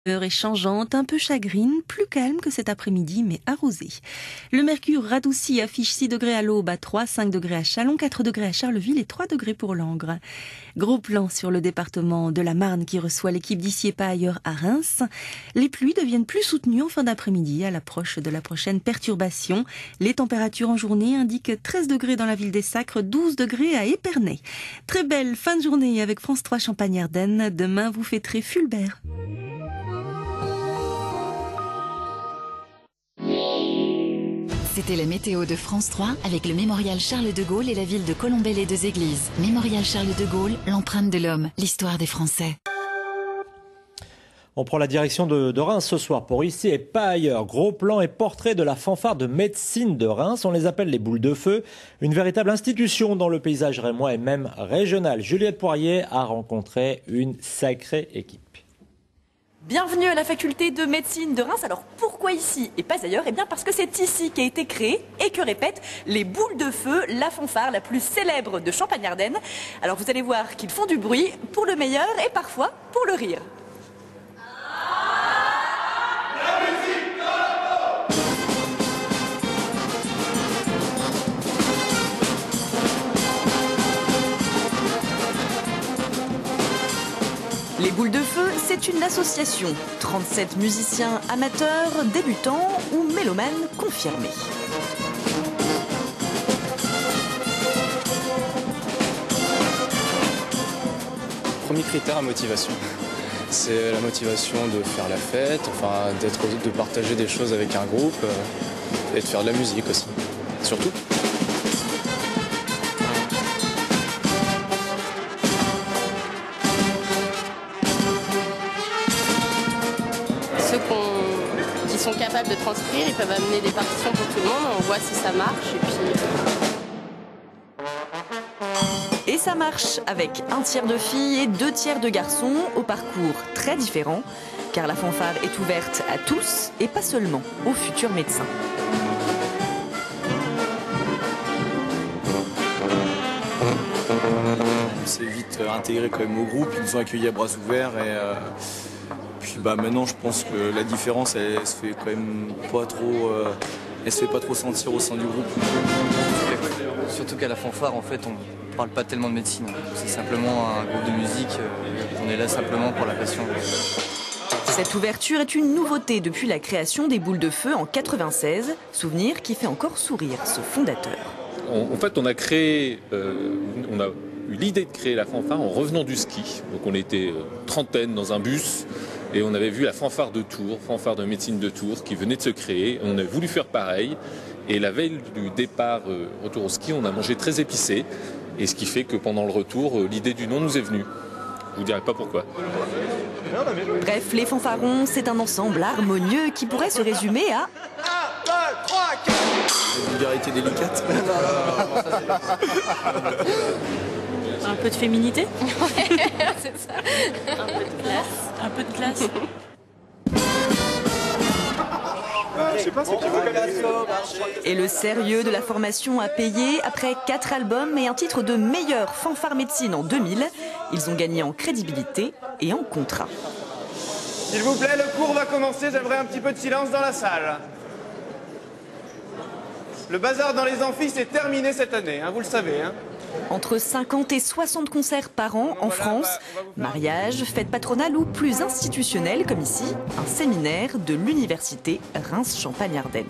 L'heure est changeante, un peu chagrine, plus calme que cet après-midi, mais arrosée. Le mercure radouci affiche 6 degrés à l'Aube, à 3, 5 degrés à Châlons, 4 degrés à Charleville et 3 degrés pour Langres. Gros plan sur le département de la Marne qui reçoit l'équipe d'ici et pas ailleurs à Reims. Les pluies deviennent plus soutenues en fin d'après-midi à l'approche de la prochaine perturbation. Les températures en journée indiquent 13 degrés dans la ville des Sacres, 12 degrés à Épernay. Très belle fin de journée avec France 3 Champagne-Ardenne. Demain, vous fêterez Fulbert. C'était la météo de France 3 avec le mémorial Charles de Gaulle et la ville de Colombey-les-Deux-Églises. Mémorial Charles de Gaulle, l'empreinte de l'homme, l'histoire des Français. On prend la direction de Reims ce soir pour ici et pas ailleurs. Gros plan et portrait de la fanfare de médecine de Reims. On les appelle les boules de feu. Une véritable institution dans le paysage rémois et même régional. Juliette Poirier a rencontré une sacrée équipe. Bienvenue à la faculté de médecine de Reims. Alors pourquoi ici et pas ailleurs? Eh bien parce que c'est ici qu'a été créée et que répètent les boules de feu, la fanfare la plus célèbre de Champagne-Ardenne. Alors vous allez voir qu'ils font du bruit pour le meilleur et parfois pour le rire. Les boules de feu, c'est une association. 37 musiciens amateurs, débutants ou mélomanes confirmés. Premier critère, la motivation. C'est la motivation de faire la fête, enfin de partager des choses avec un groupe et de faire de la musique aussi, surtout. Qui sont capables de transcrire, ils peuvent amener des partitions pour tout le monde, on voit si ça marche et puis... Et ça marche avec un tiers de filles et 2 tiers de garçons au parcours très différent, car la fanfare est ouverte à tous et pas seulement aux futurs médecins. On s'est vite intégré quand même au groupe, ils nous ont accueillis à bras ouverts et puis maintenant je pense que la différence elle se fait quand même pas trop, elle se fait pas trop sentir au sein du groupe. Surtout qu'à la fanfare en fait on parle pas tellement de médecine, c'est simplement un groupe de musique, on est là simplement pour la passion. Cette ouverture est une nouveauté depuis la création des boules de feu en 96, souvenir qui fait encore sourire ce fondateur. En fait, on a eu l'idée de créer la fanfare en revenant du ski. Donc on était trentaine dans un bus et on avait vu la fanfare de Tours, fanfare de médecine de Tours qui venait de se créer. On a voulu faire pareil et la veille du départ retour au ski, on a mangé très épicé et ce qui fait que pendant le retour, l'idée du nom nous est venue. Je vous dirai pas pourquoi. Bref, les fanfarons, c'est un ensemble harmonieux qui pourrait se résumer à... 1, 2, 3, 4 Une vulgarité délicate. Un peu de féminité. Ouais, c'est ça. Un peu de classe. Un peu de classe. Et le sérieux de la formation a payé. Après 4 albums et un titre de meilleure fanfare médecine en 2000, ils ont gagné en crédibilité et en contrat. S'il vous plaît, le cours va commencer, j'aimerais un petit peu de silence dans la salle. Le bazar dans les amphis, c'est terminé cette année, hein, vous le savez. Hein. Entre 50 et 60 concerts par an en France, mariages, fêtes patronales ou plus institutionnelles comme ici, un séminaire de l'université Reims-Champagne-Ardenne.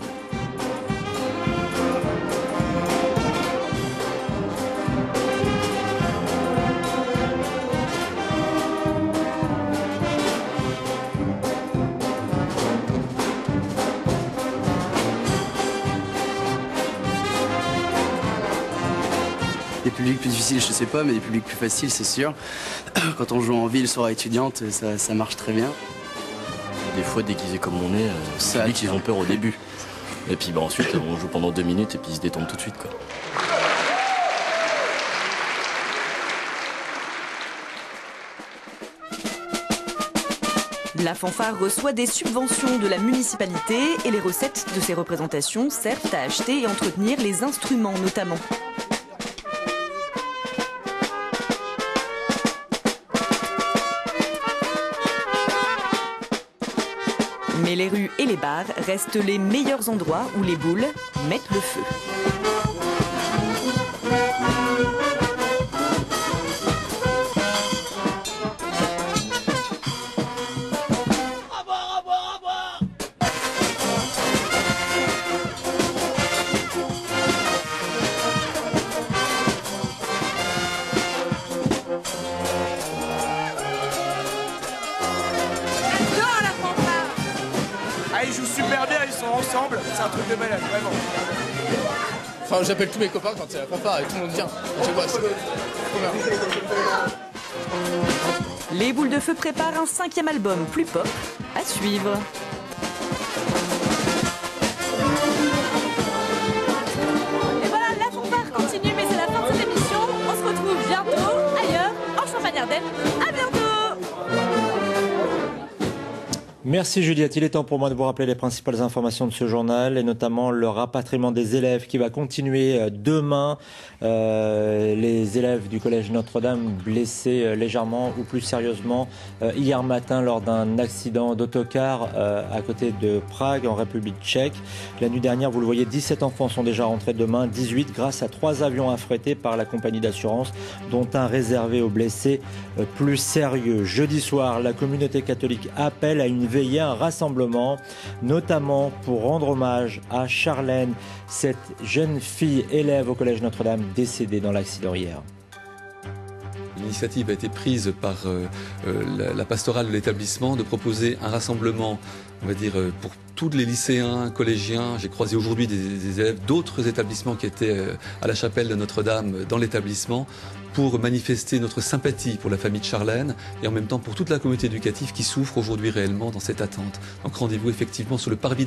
Des publics plus difficiles, je sais pas, mais des publics plus faciles, c'est sûr. Quand on joue en ville, soirée étudiante, ça marche très bien. Des fois, déguisés comme on est, les publics, ils ont peur au début. Et puis ensuite, on joue pendant 2 minutes et puis ils se détendent tout de suite, quoi. La fanfare reçoit des subventions de la municipalité et les recettes de ces représentations servent à acheter et entretenir les instruments notamment. Mais les rues et les bars restent les meilleurs endroits où les boules mettent le feu. Ils jouent super bien, ils sont ensemble, c'est un truc de malade, vraiment. Enfin, j'appelle tous mes copains quand c'est la fanfare et tout le monde vient. Je vois, c'est trop bien. Les boules de feu préparent un 5e album plus pop à suivre. Et voilà, la fanfare continue, mais c'est la fin de cette émission. On se retrouve bientôt ailleurs, en Champagne-Ardenne. À bientôt! Merci Juliette, il est temps pour moi de vous rappeler les principales informations de ce journal et notamment le rapatriement des élèves qui va continuer demain. Les élèves du collège Notre-Dame blessés légèrement ou plus sérieusement hier matin lors d'un accident d'autocar à côté de Prague en République tchèque. La nuit dernière, vous le voyez, 17 enfants sont déjà rentrés demain, 18 grâce à 3 avions affrétés par la compagnie d'assurance dont un réservé aux blessés plus sérieux. Jeudi soir, la communauté catholique appelle à une veillée, un rassemblement, notamment pour rendre hommage à Charlène, cette jeune fille élève au collège Notre-Dame décédée dans l'accident hier. L'initiative a été prise par la pastorale de l'établissement de proposer un rassemblement, on va dire, pour tous les lycéens, collégiens. J'ai croisé aujourd'hui des élèves d'autres établissements qui étaient à la chapelle de Notre-Dame dans l'établissement pour manifester notre sympathie pour la famille de Charlène et en même temps pour toute la communauté éducative qui souffre aujourd'hui réellement dans cette attente. Donc rendez-vous effectivement sur le parvis